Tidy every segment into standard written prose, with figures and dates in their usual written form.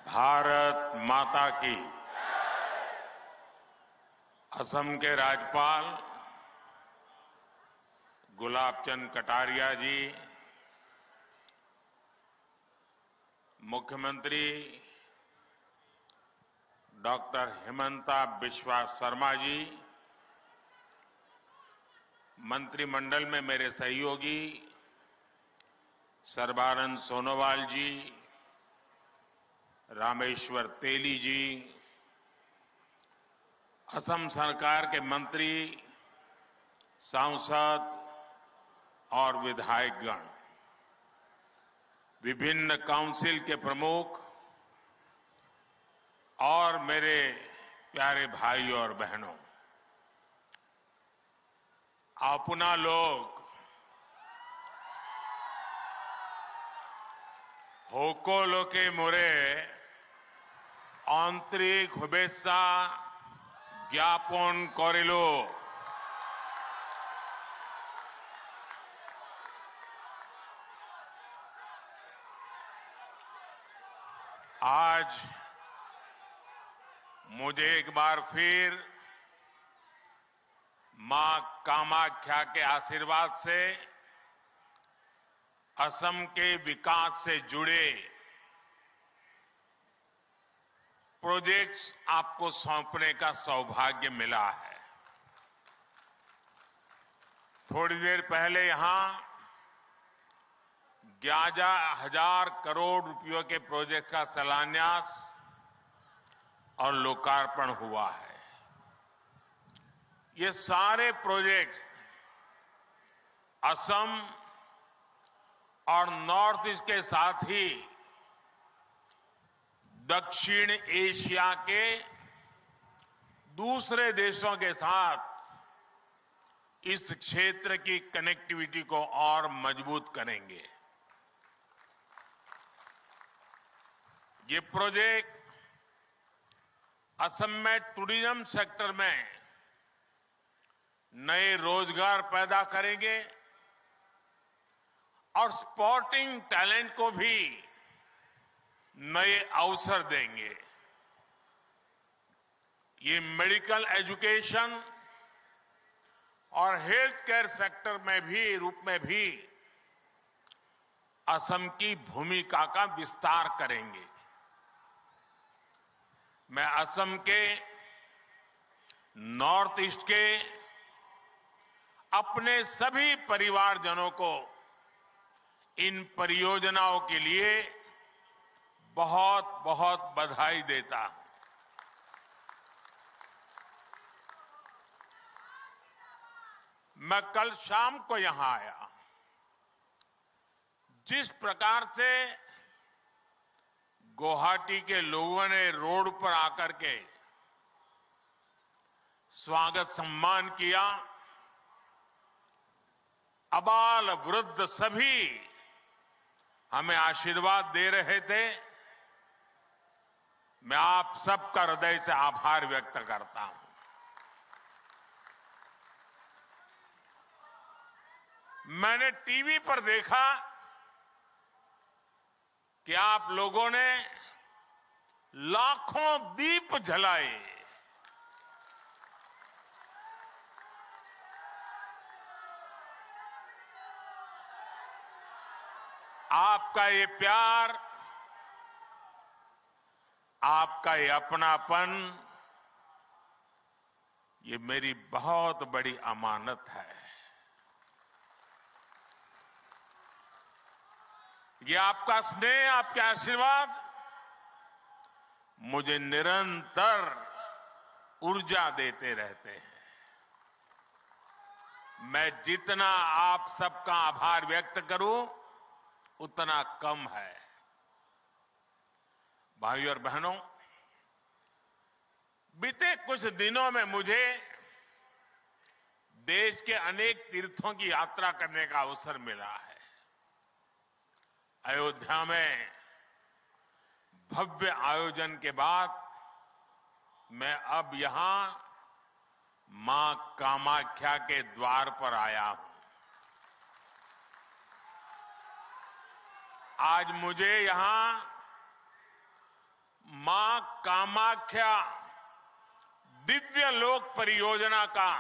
भारत माता की। असम के राज्यपाल गुलाब चंद कटारिया जी, मुख्यमंत्री डॉक्टर हिमंता बिस्वा शर्मा जी, मंत्रिमंडल में मेरे सहयोगी सर्बानंद सोनोवाल जी, रामेश्वर तेली जी, असम सरकार के मंत्री, सांसद और विधायकगण, विभिन्न काउंसिल के प्रमुख और मेरे प्यारे भाई और बहनों, अपना लोग সকলোকে মোরে আন্তরিক শুভেচ্ছা জ্ঞাপন করিল। आज मुझे एक बार फिर मां कामाख्या के आशीर्वाद से असम के विकास से जुड़े प्रोजेक्ट्स आपको सौंपने का सौभाग्य मिला है। थोड़ी देर पहले यहां 11,000 करोड़ रुपयों के प्रोजेक्ट का शिलान्यास और लोकार्पण हुआ है। ये सारे प्रोजेक्ट असम और नॉर्थ ईस्ट के साथ ही दक्षिण एशिया के दूसरे देशों के साथ इस क्षेत्र की कनेक्टिविटी को और मजबूत करेंगे। ये प्रोजेक्ट असम में टूरिज्म सेक्टर में नए रोजगार पैदा करेंगे और स्पोर्टिंग टैलेंट को भी नए अवसर देंगे। ये मेडिकल एजुकेशन और हेल्थ केयर सेक्टर में भी रूप में भी असम की भूमिका का विस्तार करेंगे। मैं असम के नॉर्थ ईस्ट के अपने सभी परिवारजनों को इन परियोजनाओं के लिए बहुत बहुत बधाई देता हूं। मैं कल शाम को यहां आया। जिस प्रकार से गुवाहाटी के लोगों ने रोड पर आकर के स्वागत सम्मान किया, अबाल वृद्ध सभी हमें आशीर्वाद दे रहे थे, मैं आप सबका हृदय से आभार व्यक्त करता हूं। मैंने टीवी पर देखा कि आप लोगों ने लाखों दीप जलाए। आपका ये प्यार, आपका ये अपनापन, ये मेरी बहुत बड़ी अमानत है। ये आपका स्नेह, आपके आशीर्वाद मुझे निरंतर ऊर्जा देते रहते हैं। मैं जितना आप सबका आभार व्यक्त करूं उतना कम है। भाइयों और बहनों, बीते कुछ दिनों में मुझे देश के अनेक तीर्थों की यात्रा करने का अवसर मिला है। अयोध्या में भव्य आयोजन के बाद मैं अब यहां मां कामाख्या के द्वार पर आया हूं। आज मुझे यहां कामाख्या दिव्य लोक परियोजना का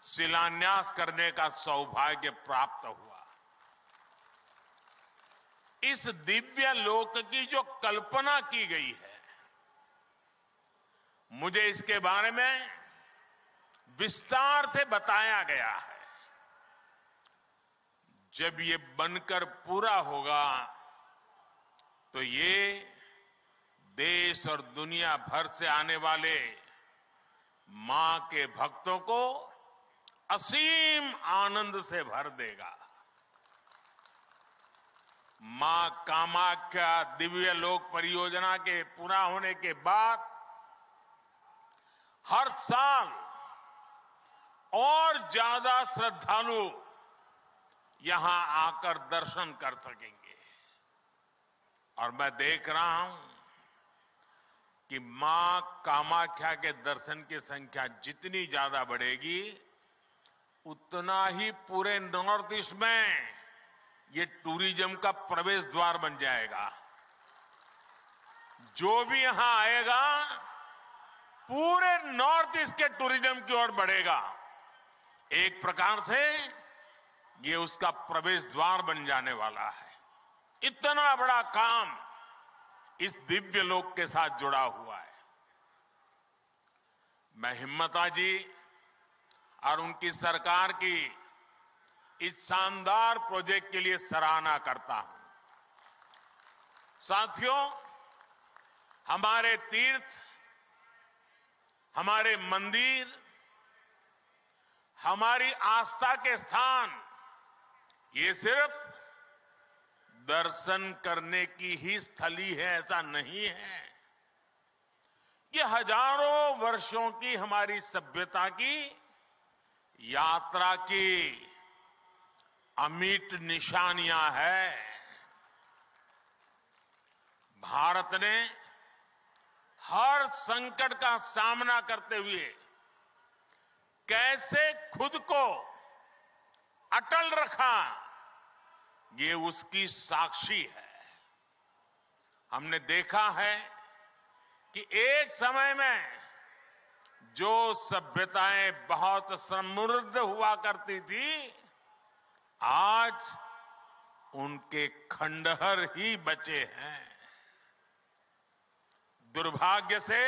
शिलान्यास करने का सौभाग्य प्राप्त हुआ। इस दिव्य लोक की जो कल्पना की गई है, मुझे इसके बारे में विस्तार से बताया गया है। जब ये बनकर पूरा होगा तो ये देश और दुनिया भर से आने वाले मां के भक्तों को असीम आनंद से भर देगा। मां कामाख्या दिव्य लोक परियोजना के पूरा होने के बाद हर साल और ज्यादा श्रद्धालु यहां आकर दर्शन कर सकेंगे। और मैं देख रहा हूं कि मां कामाख्या के दर्शन की संख्या जितनी ज्यादा बढ़ेगी, उतना ही पूरे नॉर्थ ईस्ट में ये टूरिज्म का प्रवेश द्वार बन जाएगा। जो भी यहां आएगा पूरे नॉर्थ ईस्ट के टूरिज्म की ओर बढ़ेगा। एक प्रकार से ये उसका प्रवेश द्वार बन जाने वाला है। इतना बड़ा काम इस दिव्य लोक के साथ जुड़ा हुआ है। मैं हिम्मता जी और उनकी सरकार की इस शानदार प्रोजेक्ट के लिए सराहना करता हूं। साथियों, हमारे तीर्थ, हमारे मंदिर, हमारी आस्था के स्थान ये सिर्फ दर्शन करने की ही स्थली है, ऐसा नहीं है। ये हजारों वर्षों की हमारी सभ्यता की यात्रा की अमिट निशानियां हैं। भारत ने हर संकट का सामना करते हुए कैसे खुद को अटल रखा, ये उसकी साक्षी है। हमने देखा है कि एक समय में जो सभ्यताएं बहुत समृद्ध हुआ करती थी, आज उनके खंडहर ही बचे हैं। दुर्भाग्य से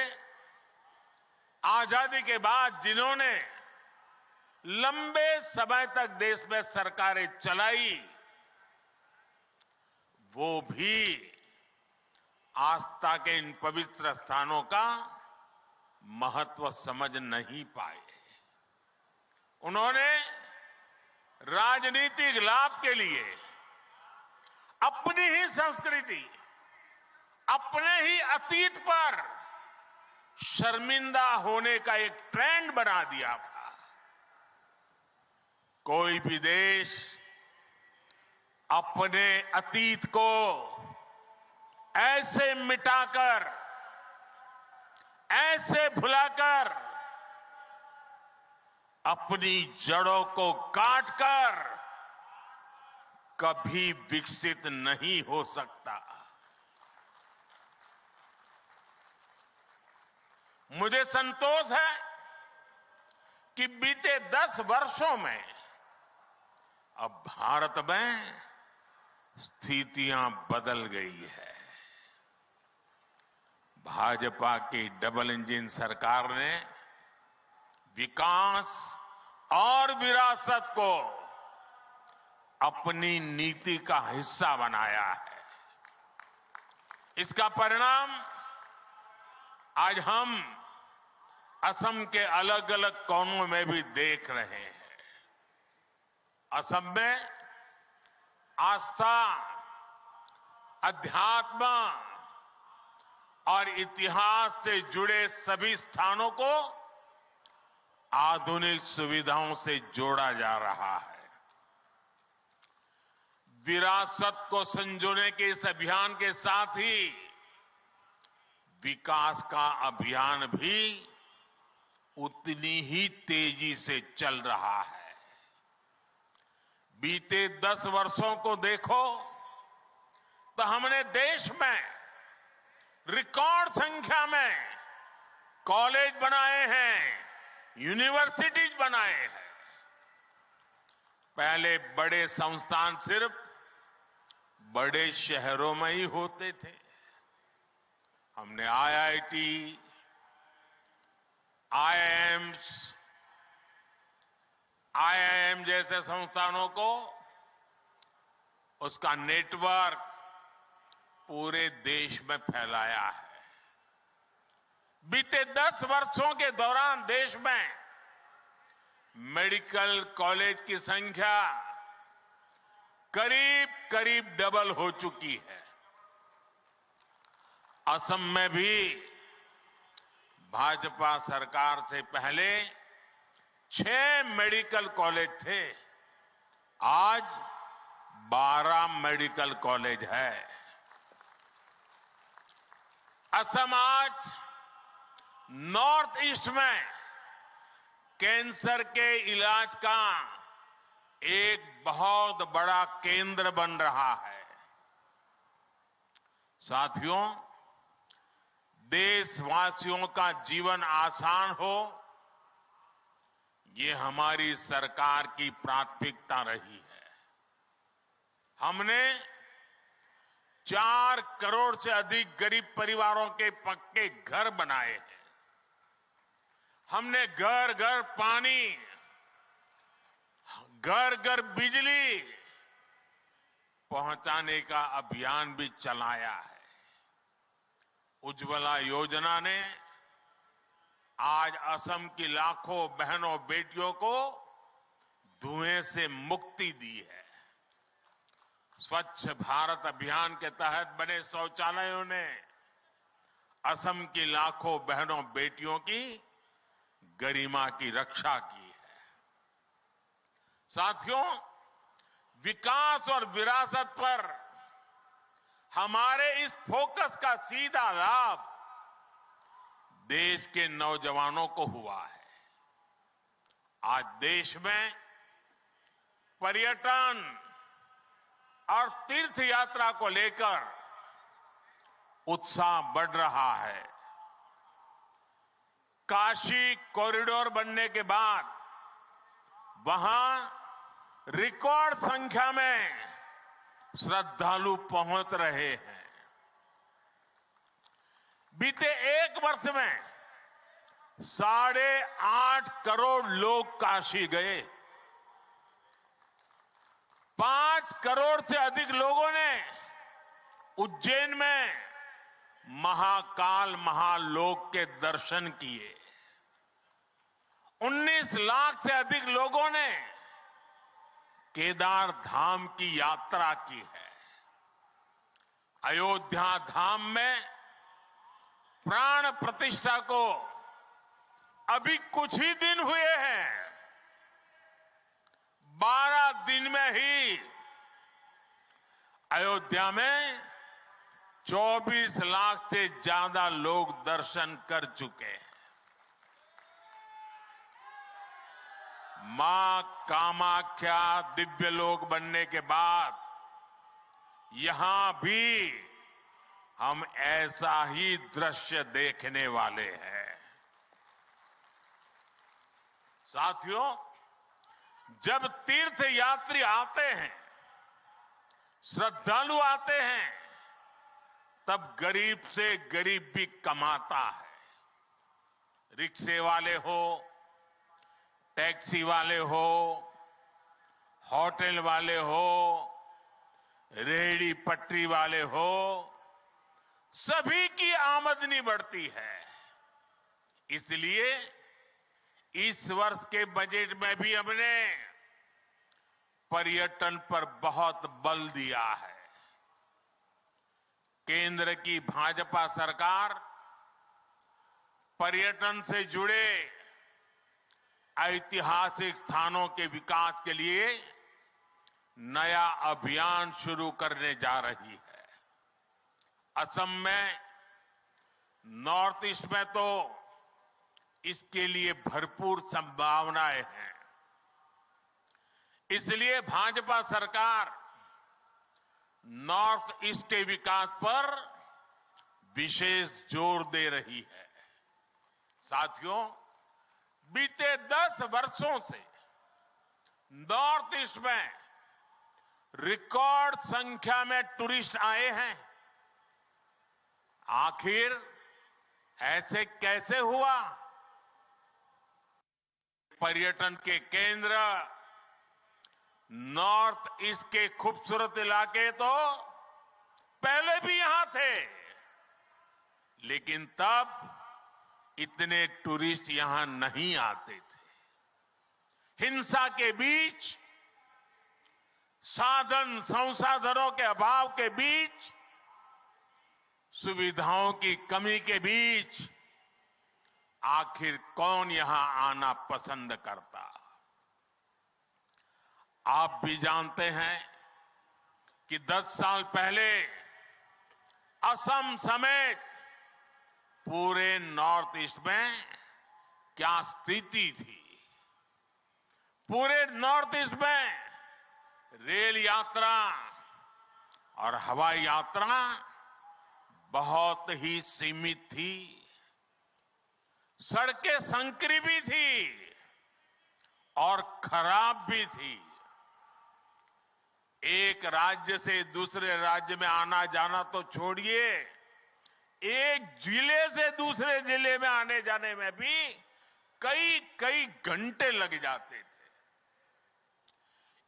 आजादी के बाद जिन्होंने लंबे समय तक देश में सरकारें चलाई, वो भी आस्था के इन पवित्र स्थानों का महत्व समझ नहीं पाए। उन्होंने राजनीतिक लाभ के लिए अपनी ही संस्कृति, अपने ही अतीत पर शर्मिंदा होने का एक ट्रेंड बना दिया था। कोई भी देश अपने अतीत को ऐसे मिटाकर, ऐसे भुलाकर, अपनी जड़ों को काटकर कभी विकसित नहीं हो सकता। मुझे संतोष है कि बीते 10 वर्षों में अब भारत में स्थितियां बदल गई है। भाजपा की डबल इंजन सरकार ने विकास और विरासत को अपनी नीति का हिस्सा बनाया है। इसका परिणाम आज हम असम के अलग अलग कोनों में भी देख रहे हैं। असम में आस्था, अध्यात्म और इतिहास से जुड़े सभी स्थानों को आधुनिक सुविधाओं से जोड़ा जा रहा है। विरासत को संजोने के इस अभियान के साथ ही विकास का अभियान भी उतनी ही तेजी से चल रहा है। बीते 10 वर्षों को देखो तो हमने देश में रिकॉर्ड संख्या में कॉलेज बनाए हैं, यूनिवर्सिटीज बनाए हैं। पहले बड़े संस्थान सिर्फ बड़े शहरों में ही होते थे। हमने आईआईटी, आईआईएम जैसे संस्थानों को उसका नेटवर्क पूरे देश में फैलाया है। बीते 10 वर्षों के दौरान देश में मेडिकल कॉलेज की संख्या करीब करीब डबल हो चुकी है। असम में भी भाजपा सरकार से पहले 6 मेडिकल कॉलेज थे, आज 12 मेडिकल कॉलेज है। असम आज नॉर्थ ईस्ट में कैंसर के इलाज का एक बहुत बड़ा केंद्र बन रहा है। साथियों, देशवासियों का जीवन आसान हो, ये हमारी सरकार की प्राथमिकता रही है। हमने 4 करोड़ से अधिक गरीब परिवारों के पक्के घर बनाए हैं। हमने घर घर पानी, घर घर बिजली पहुंचाने का अभियान भी चलाया है। उज्ज्वला योजना ने आज असम की लाखों बहनों बेटियों को धुएं से मुक्ति दी है। स्वच्छ भारत अभियान के तहत बने शौचालयों ने असम की लाखों बहनों बेटियों की गरिमा की रक्षा की है। साथियों, विकास और विरासत पर हमारे इस फोकस का सीधा लाभ देश के नौजवानों को हुआ है। आज देश में पर्यटन और तीर्थ यात्रा को लेकर उत्साह बढ़ रहा है। काशी कॉरिडोर बनने के बाद वहां रिकॉर्ड संख्या में श्रद्धालु पहुंच रहे हैं। बीते 1 वर्ष में 8.5 करोड़ लोग काशी गए। 5 करोड़ से अधिक लोगों ने उज्जैन में महाकाल महालोक के दर्शन किए। 19 लाख से अधिक लोगों ने केदार धाम की यात्रा की है। अयोध्या धाम में प्राण प्रतिष्ठा को अभी कुछ ही दिन हुए हैं। 12 दिन में ही अयोध्या में 24 लाख से ज्यादा लोग दर्शन कर चुके हैं। मां कामाख्या दिव्य लोक बनने के बाद यहां भी हम ऐसा ही दृश्य देखने वाले हैं। साथियों, जब तीर्थ यात्री आते हैं, श्रद्धालु आते हैं, तब गरीब से गरीब भी कमाता है। रिक्शे वाले हो, टैक्सी वाले हो, होटल वाले हो, रेहड़ी पटरी वाले हो, सभी की आमदनी बढ़ती है। इसलिए इस वर्ष के बजट में भी हमने पर्यटन पर बहुत बल दिया है। केंद्र की भाजपा सरकार पर्यटन से जुड़े ऐतिहासिक स्थानों के विकास के लिए नया अभियान शुरू करने जा रही है। असम में, नॉर्थ ईस्ट में तो इसके लिए भरपूर संभावनाएं हैं। इसलिए भाजपा सरकार नॉर्थ ईस्ट के विकास पर विशेष जोर दे रही है। साथियों, बीते 10 वर्षों से नॉर्थ ईस्ट में रिकॉर्ड संख्या में टूरिस्ट आए हैं। आखिर ऐसे कैसे हुआ? पर्यटन के केंद्र नॉर्थ ईस्ट के खूबसूरत इलाके तो पहले भी यहां थे, लेकिन तब इतने टूरिस्ट यहां नहीं आते थे। हिंसा के बीच, साधन संसाधनों के अभाव के बीच, सुविधाओं की कमी के बीच आखिर कौन यहां आना पसंद करता? आप भी जानते हैं कि 10 साल पहले असम समेत पूरे नॉर्थ ईस्ट में क्या स्थिति थी। पूरे नॉर्थ ईस्ट में रेल यात्रा और हवाई यात्रा बहुत ही सीमित थी। सड़कें संकरी भी थी और खराब भी थी। एक राज्य से दूसरे राज्य में आना जाना तो छोड़िए, एक जिले से दूसरे जिले में आने जाने में भी कई घंटे लग जाते थे।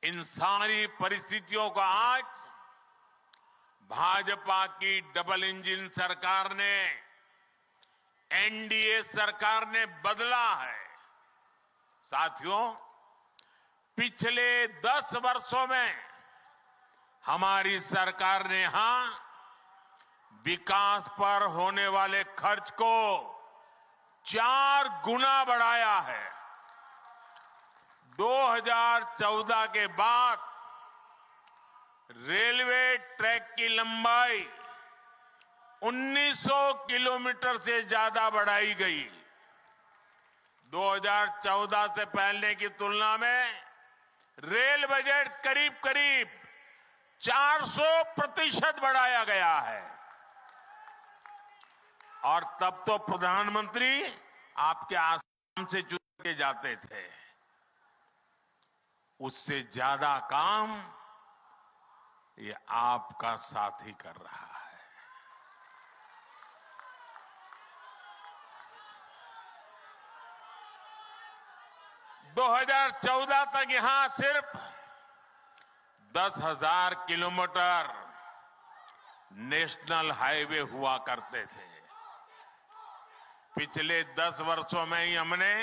इन सारी परिस्थितियों को आज भाजपा की डबल इंजन सरकार ने, एनडीए सरकार ने बदला है। साथियों, पिछले 10 वर्षों में हमारी सरकार ने यहां विकास पर होने वाले खर्च को 4 गुना बढ़ाया है। 2014 के बाद रेलवे ट्रैक की लंबाई 1900 किलोमीटर से ज्यादा बढ़ाई गई। 2014 से पहले की तुलना में रेल बजट करीब 400% बढ़ाया गया है। और तब तो प्रधानमंत्री आपके आसाम से चुन के जाते थे। उससे ज्यादा काम ये आपका साथी कर रहा है। 2014 तक यहां सिर्फ 10,000 किलोमीटर नेशनल हाईवे हुआ करते थे। पिछले 10 वर्षों में ही हमने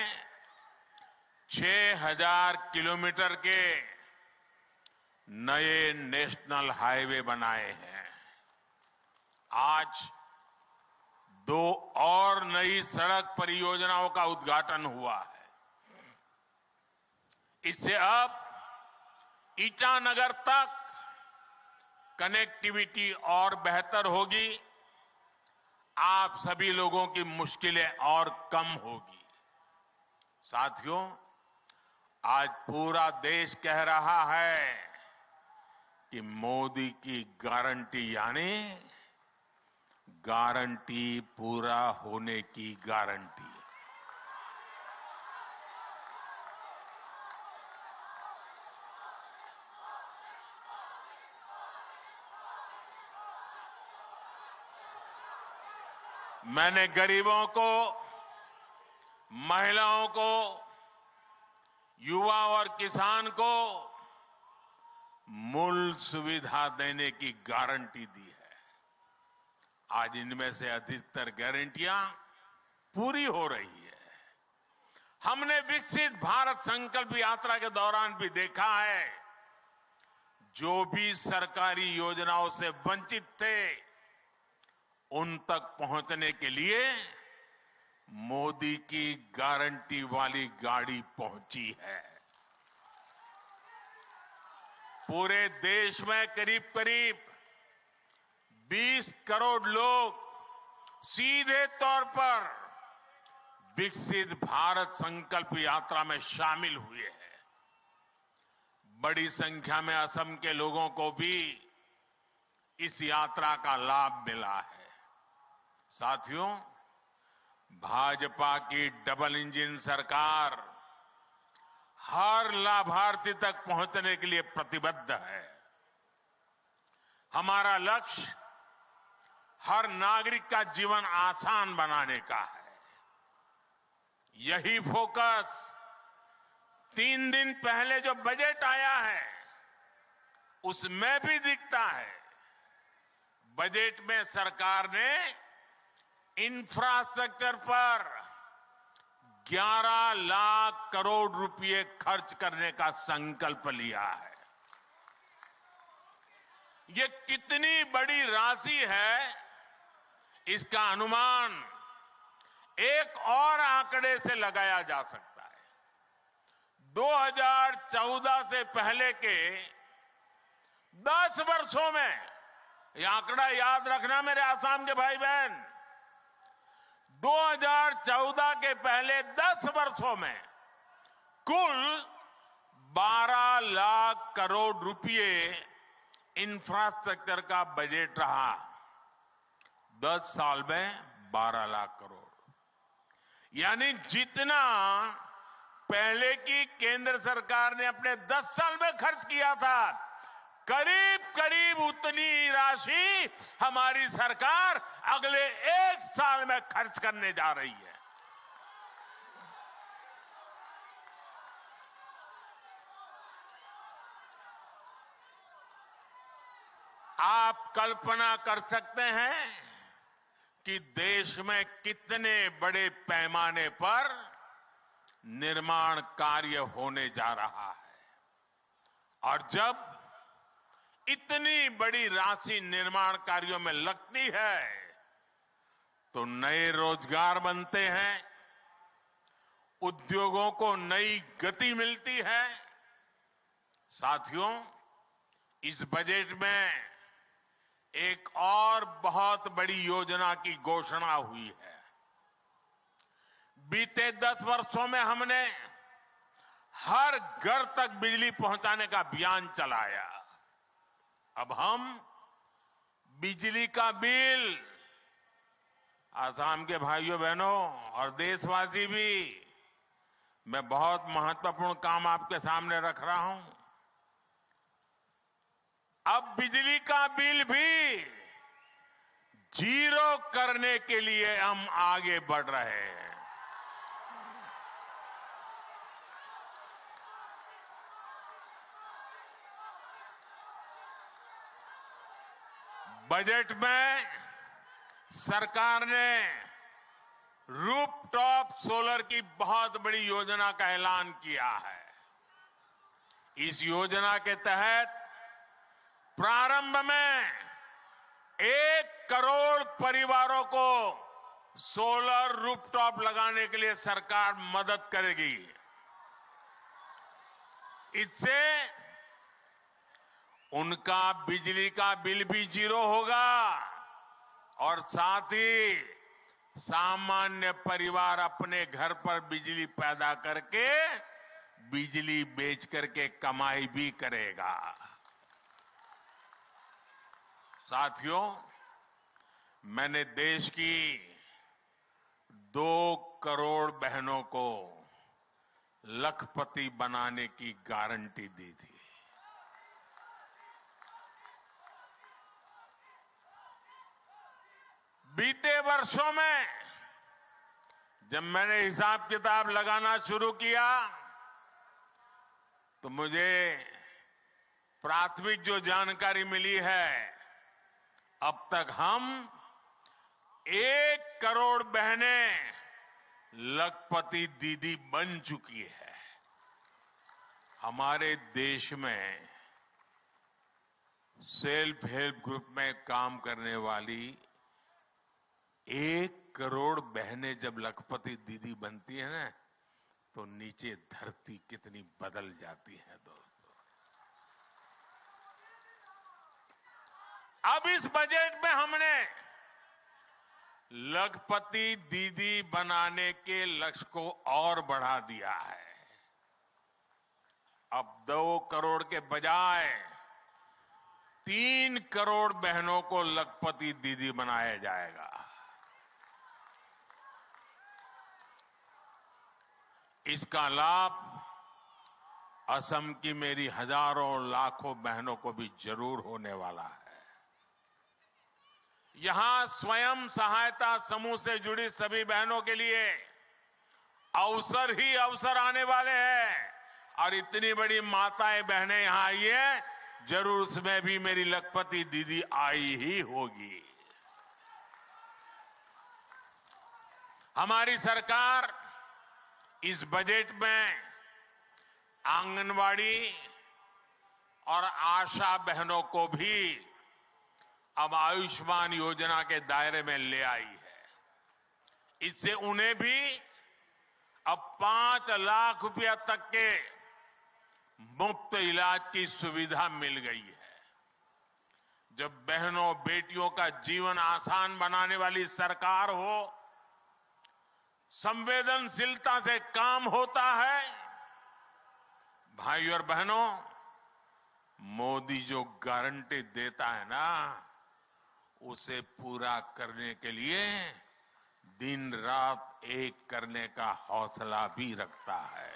6,000 किलोमीटर के नए नेशनल हाईवे बनाए हैं। आज 2 और नई सड़क परियोजनाओं का उद्घाटन हुआ है। इससे अब ईटानगर तक कनेक्टिविटी और बेहतर होगी। आप सभी लोगों की मुश्किलें और कम होगी। साथियों, आज पूरा देश कह रहा है कि मोदी की गारंटी यानी गारंटी पूरा होने की गारंटी। मैंने गरीबों को, महिलाओं को, युवा और किसान को मूल सुविधा देने की गारंटी दी है। आज इनमें से अधिकतर गारंटियां पूरी हो रही है। हमने विकसित भारत संकल्प यात्रा के दौरान भी देखा है, जो भी सरकारी योजनाओं से वंचित थे, उन तक पहुंचने के लिए मोदी की गारंटी वाली गाड़ी पहुंची है। पूरे देश में करीब 20 करोड़ लोग सीधे तौर पर विकसित भारत संकल्प यात्रा में शामिल हुए हैं। बड़ी संख्या में असम के लोगों को भी इस यात्रा का लाभ मिला है। साथियों, भाजपा की डबल इंजन सरकार हर लाभार्थी तक पहुंचने के लिए प्रतिबद्ध है। हमारा लक्ष्य हर नागरिक का जीवन आसान बनाने का है। यही फोकस 3 दिन पहले जो बजट आया है उसमें भी दिखता है। बजट में सरकार ने इंफ्रास्ट्रक्चर पर 11 लाख करोड़ रुपए खर्च करने का संकल्प लिया है। ये कितनी बड़ी राशि है, इसका अनुमान एक और आंकड़े से लगाया जा सकता है। 2014 से पहले के 10 वर्षों में, यह आंकड़ा याद रखना मेरे आसाम के भाई बहन, 2014 के पहले 10 वर्षों में कुल 12 लाख करोड़ रुपए इंफ्रास्ट्रक्चर का बजट रहा। 10 साल में 12 लाख करोड़, यानी जितना पहले की केंद्र सरकार ने अपने 10 साल में खर्च किया था, करीब करीब उतनी राशि हमारी सरकार अगले 1 साल में खर्च करने जा रही है। आप कल्पना कर सकते हैं कि देश में कितने बड़े पैमाने पर निर्माण कार्य होने जा रहा है, और जब इतनी बड़ी राशि निर्माण कार्यों में लगती है तो नए रोजगार बनते हैं, उद्योगों को नई गति मिलती है। साथियों, इस बजट में एक और बहुत बड़ी योजना की घोषणा हुई है। बीते 10 वर्षों में हमने हर घर तक बिजली पहुंचाने का अभियान चलाया। अब हम बिजली का बिल, आसाम के भाइयों बहनों और देशवासी भी, मैं बहुत महत्वपूर्ण काम आपके सामने रख रहा हूं। अब बिजली का बिल भी 0 करने के लिए हम आगे बढ़ रहे हैं। बजट में सरकार ने रूफटॉप सोलर की बहुत बड़ी योजना का ऐलान किया है। इस योजना के तहत प्रारंभ में 1 करोड़ परिवारों को सोलर रूफटॉप लगाने के लिए सरकार मदद करेगी। इससे उनका बिजली का बिल भी 0 होगा और साथ ही सामान्य परिवार अपने घर पर बिजली पैदा करके बिजली बेच करके कमाई भी करेगा। साथियों, मैंने देश की 2 करोड़ बहनों को लखपति बनाने की गारंटी दी थी। बीते वर्षों में जब मैंने हिसाब किताब लगाना शुरू किया तो मुझे प्राथमिक जो जानकारी मिली है, अब तक हम 1 करोड़ बहनें लखपति दीदी बन चुकी है। हमारे देश में सेल्फ हेल्प ग्रुप में काम करने वाली 1 करोड़ बहनें जब लखपति दीदी बनती है ना, तो नीचे धरती कितनी बदल जाती है दोस्तों। अब इस बजट में हमने लखपति दीदी बनाने के लक्ष्य को और बढ़ा दिया है। अब 2 करोड़ के बजाय 3 करोड़ बहनों को लखपति दीदी बनाया जाएगा। इसका लाभ असम की मेरी हजारों लाखों बहनों को भी जरूर होने वाला है। यहां स्वयं सहायता समूह से जुड़ी सभी बहनों के लिए अवसर ही अवसर आने वाले हैं और इतनी बड़ी माताएं बहनें यहां आई है, जरूर उसमें भी मेरी लखपति दीदी आई ही होगी। हमारी सरकार इस बजट में आंगनवाड़ी और आशा बहनों को भी अब आयुष्मान योजना के दायरे में ले आई है। इससे उन्हें भी अब 5 लाख रुपया तक के मुफ्त इलाज की सुविधा मिल गई है। जब बहनों बेटियों का जीवन आसान बनाने वाली सरकार हो, संवेदनशीलता से काम होता है, भाइयों और बहनों, मोदी जो गारंटी देता है ना, उसे पूरा करने के लिए दिन रात एक करने का हौसला भी रखता है।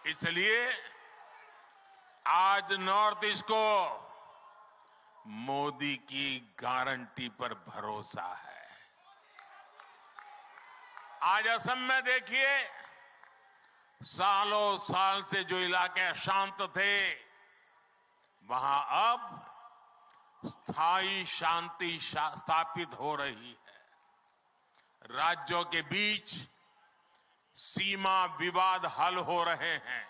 इसलिए आज नॉर्थ ईस्ट को मोदी की गारंटी पर भरोसा है। आज असम में देखिए, सालों साल से जो इलाके अशांत थे, वहां अब स्थायी शांति स्थापित हो रही है। राज्यों के बीच सीमा विवाद हल हो रहे हैं।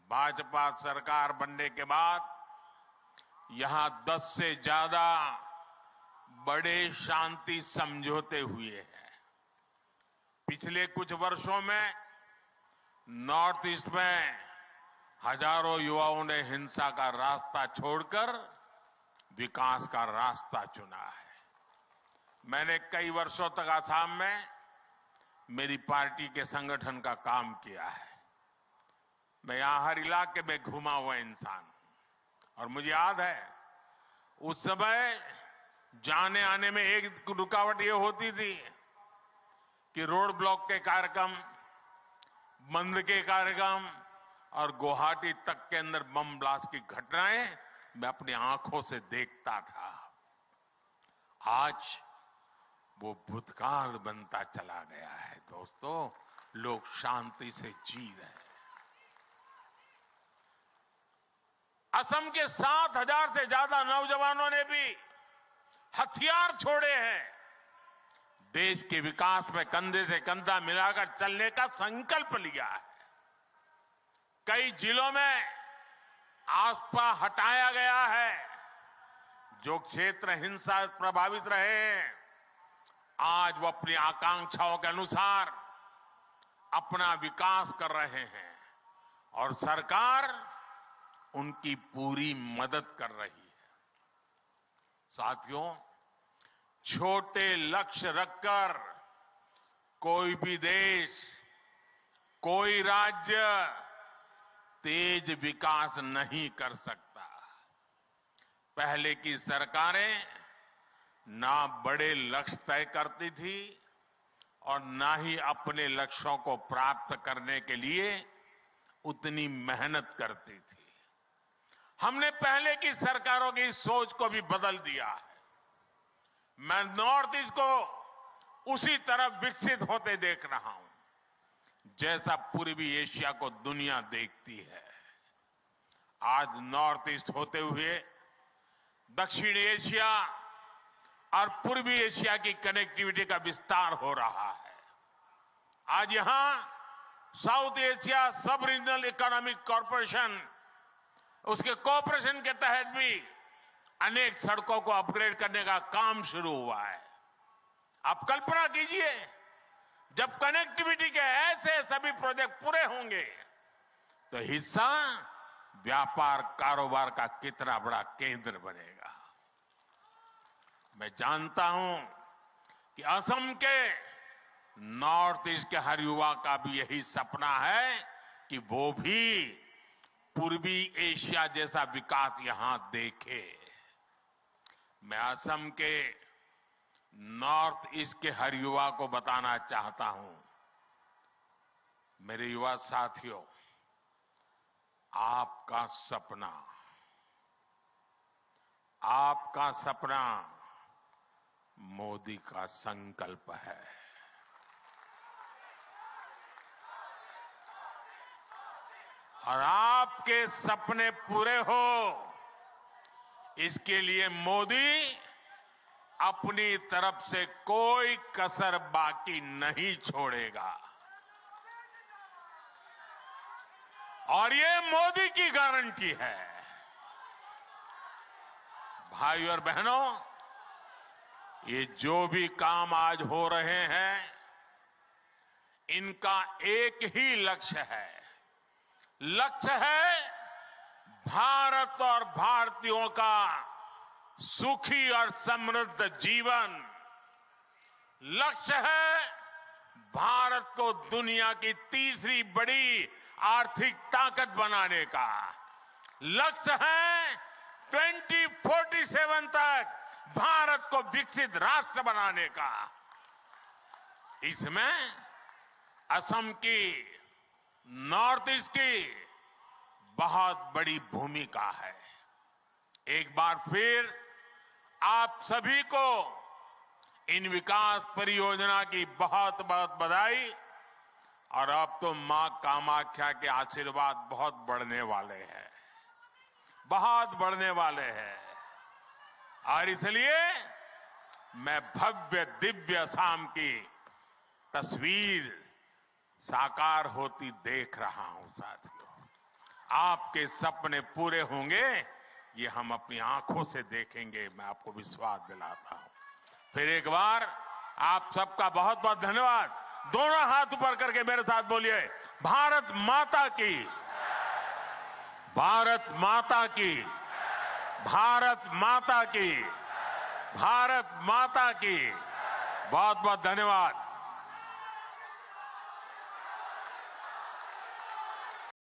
भाजपा सरकार बनने के बाद यहां 10 से ज्यादा बड़े शांति समझौते हुए हैं। पिछले कुछ वर्षों में नॉर्थ ईस्ट में हजारों युवाओं ने हिंसा का रास्ता छोड़कर विकास का रास्ता चुना है। मैंने कई वर्षों तक असम में मेरी पार्टी के संगठन का काम किया है। मैं यहां हर इलाके में घुमा हुआ इंसान हूं और मुझे याद है, उस समय जाने आने में एक रुकावट ये होती थी कि रोड ब्लॉक के कार्यक्रम, बंद के कार्यक्रम और गुवाहाटी तक के अंदर बम ब्लास्ट की घटनाएं मैं अपनी आंखों से देखता था। आज वो भूतकाल बनता चला गया है। दोस्तों, लोग शांति से जी रहे हैं। असम के 7,000 से ज्यादा नौजवानों ने भी हथियार छोड़े हैं। देश के विकास में कंधे से कंधा मिलाकर चलने का संकल्प लिया है। कई जिलों में आस्था हटाया गया है। जो क्षेत्र हिंसा प्रभावित रहे, आज वो अपनी आकांक्षाओं के अनुसार अपना विकास कर रहे हैं और सरकार उनकी पूरी मदद कर रही है। साथियों, छोटे लक्ष्य रखकर कोई भी देश, कोई राज्य तेज विकास नहीं कर सकता। पहले की सरकारें ना बड़े लक्ष्य तय करती थी और ना ही अपने लक्ष्यों को प्राप्त करने के लिए उतनी मेहनत करती थी। हमने पहले की सरकारों की सोच को भी बदल दिया है। मैं नॉर्थ ईस्ट को उसी तरफ विकसित होते देख रहा हूं जैसा पूर्वी एशिया को दुनिया देखती है। आज नॉर्थ ईस्ट होते हुए दक्षिण एशिया और पूर्वी एशिया की कनेक्टिविटी का विस्तार हो रहा है। आज यहां साउथ एशिया सब रीजनल इकोनॉमिक कॉरपोरेशन, उसके कोऑपरेशन के तहत भी अनेक सड़कों को अपग्रेड करने का काम शुरू हुआ है। आप कल्पना कीजिए, जब कनेक्टिविटी के ऐसे सभी प्रोजेक्ट पूरे होंगे तो हिस्सा व्यापार कारोबार का कितना बड़ा केंद्र बनेगा। मैं जानता हूं कि असम के नॉर्थ ईस्ट के हर युवा का भी यही सपना है कि वो भी पूर्वी एशिया जैसा विकास यहां देखे। मैं असम के नॉर्थ ईस्ट के हर युवा को बताना चाहता हूं, मेरे युवा साथियों, आपका सपना मोदी का संकल्प है। और आपके सपने पूरे हो, इसके लिए मोदी अपनी तरफ से कोई कसर बाकी नहीं छोड़ेगा। और ये मोदी की गारंटी है। भाइयों और बहनों, ये जो भी काम आज हो रहे हैं, इनका एक ही लक्ष्य है। लक्ष्य है भारत और भारतीयों का सुखी और समृद्ध जीवन। लक्ष्य है भारत को दुनिया की तीसरी बड़ी आर्थिक ताकत बनाने का। लक्ष्य है 2047 तक भारत को विकसित राष्ट्र बनाने का। इसमें असम की, नॉर्थ ईस्ट की बहुत बड़ी भूमिका है। एक बार फिर आप सभी को इन विकास परियोजना की बहुत बहुत बधाई। और अब तो मां कामाख्या के आशीर्वाद बहुत बढ़ने वाले हैं, बहुत बढ़ने वाले हैं। और इसलिए मैं भव्य दिव्य असम की तस्वीर साकार होती देख रहा हूं। साथियों, आपके सपने पूरे होंगे, ये हम अपनी आंखों से देखेंगे, मैं आपको विश्वास दिलाता हूं। फिर एक बार आप सबका बहुत बहुत धन्यवाद। दोनों हाथ ऊपर करके मेरे साथ बोलिए, भारत माता की, भारत माता की, भारत माता की, भारत माता की। बहुत बहुत धन्यवाद।